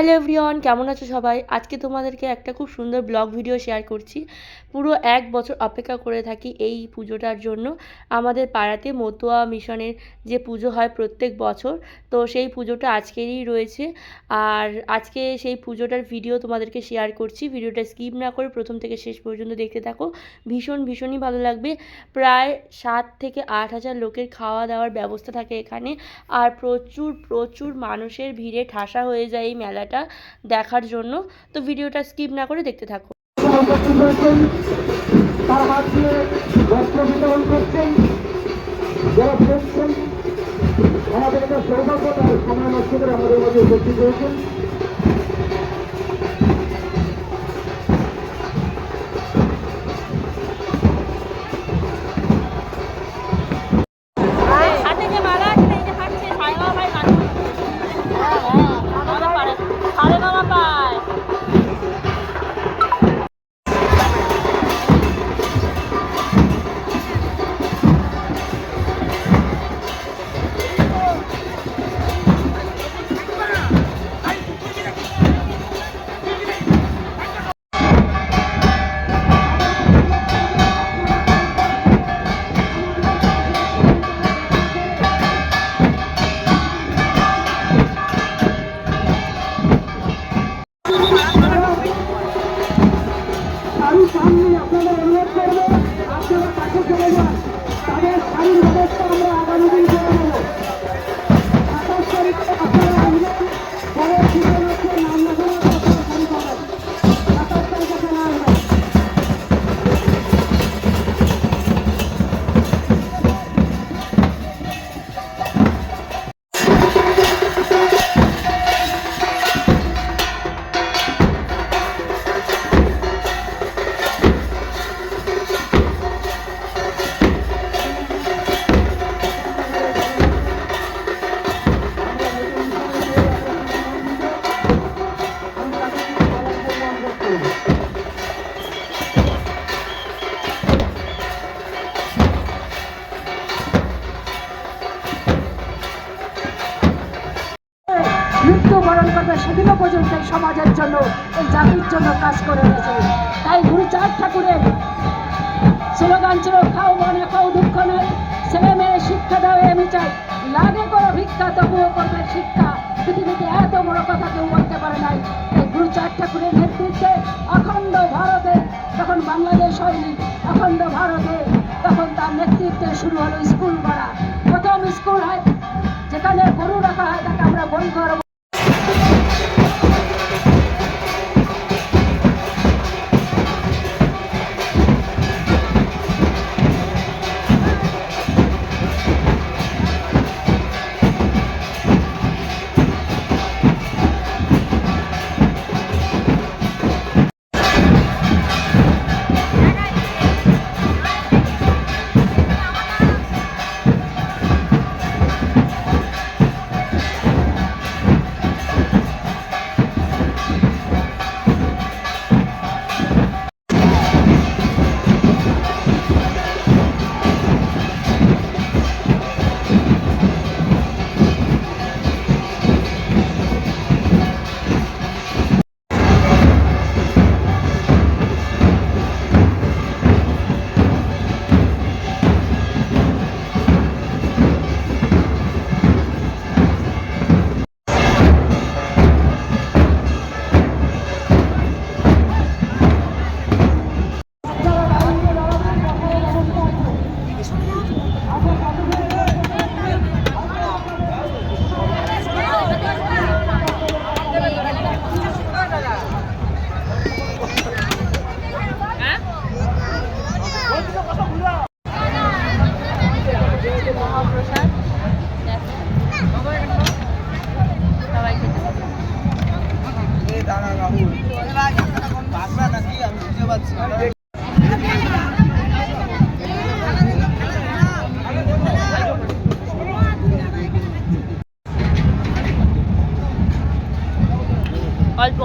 Hello everyone, কেমন আছো সবাই? আজকে তোমাদেরকে একটা খুব সুন্দর ব্লগ ভিডিও শেয়ার করছি। পুরো 1 বছর অপেক্ষা করে থাকি এই পুজোটার জন্য। আমাদের পাড়াতে মতুয়া মিশনের যে পুজো হয় প্রত্যেক বছর, তো সেই পুজোটা আজকেরই রয়েছে। আর আজকে সেই পুজোটার ভিডিও তোমাদেরকে শেয়ার করছি। ভিডিওটা স্কিপ না করে প্রথম থেকে শেষ পর্যন্ত দেখতে থাকো। ভীষণই ভালো লাগবে। প্রায় 7 থেকে 8 হাজার লোকের খাওয়া দাওয়ার ব্যবস্থা থাকে এখানে। আর প্রচুর মানুষের ভিড়ে ঠাসা হয়ে যায় এই মেলাটা দেখার জন্য। তো ভিডিওটা স্কিপ না করে দেখতে থাকো। তার হাত দিয়ে বস্ত্র বিতরণ করছেন যারা দেখছেন। আমাদের এটা সৌভাগ্য, তার সময় নষ্ট করে আমাদের মাঝে উপস্থিত হয়েছেন। সামনে আপনাদের অনুরোধ করবো, আপনারা কাছে চলে যান। তাদের শাড়ির ব্যবস্থা আমরা আগামী দিন করে দেবো। 27 তারিখে আপনারা আসবেন, পরে শীতের হচ্ছে নাম লেখানোর আপনারা শাড়ি পাবেন। 27 তারিখে চলে আসবেন। মৃত্যুবরণ করবে সেদিনও পর্যন্ত এই সমাজের জন্য, এই জাতির জন্য কাজ করে গেছে। তাই গুরুচাঁদ ঠাকুরের স্লোগান ছিল, খাও মনে খাও দুঃখ নেই, ছেলে মেয়ে শিক্ষা দাও আমি চাই, লাগে করো ভিক্ষা তবুও করবে শিক্ষা। পৃথিবীতে এত বড় কথা কেউ বলতে পারে নাই। এই গুরুচাঁদ ঠাকুরের নেতৃত্বে অখণ্ড ভারতে, তখন বাংলাদেশ হয়নি, অখণ্ড ভারতে তখন তার নেতৃত্বে শুরু হলো স্কুল গড়া। প্রথম স্কুল হয় যেখানে গরু রাখা হয়, তাকে আমরা গরু ঘর। অল্প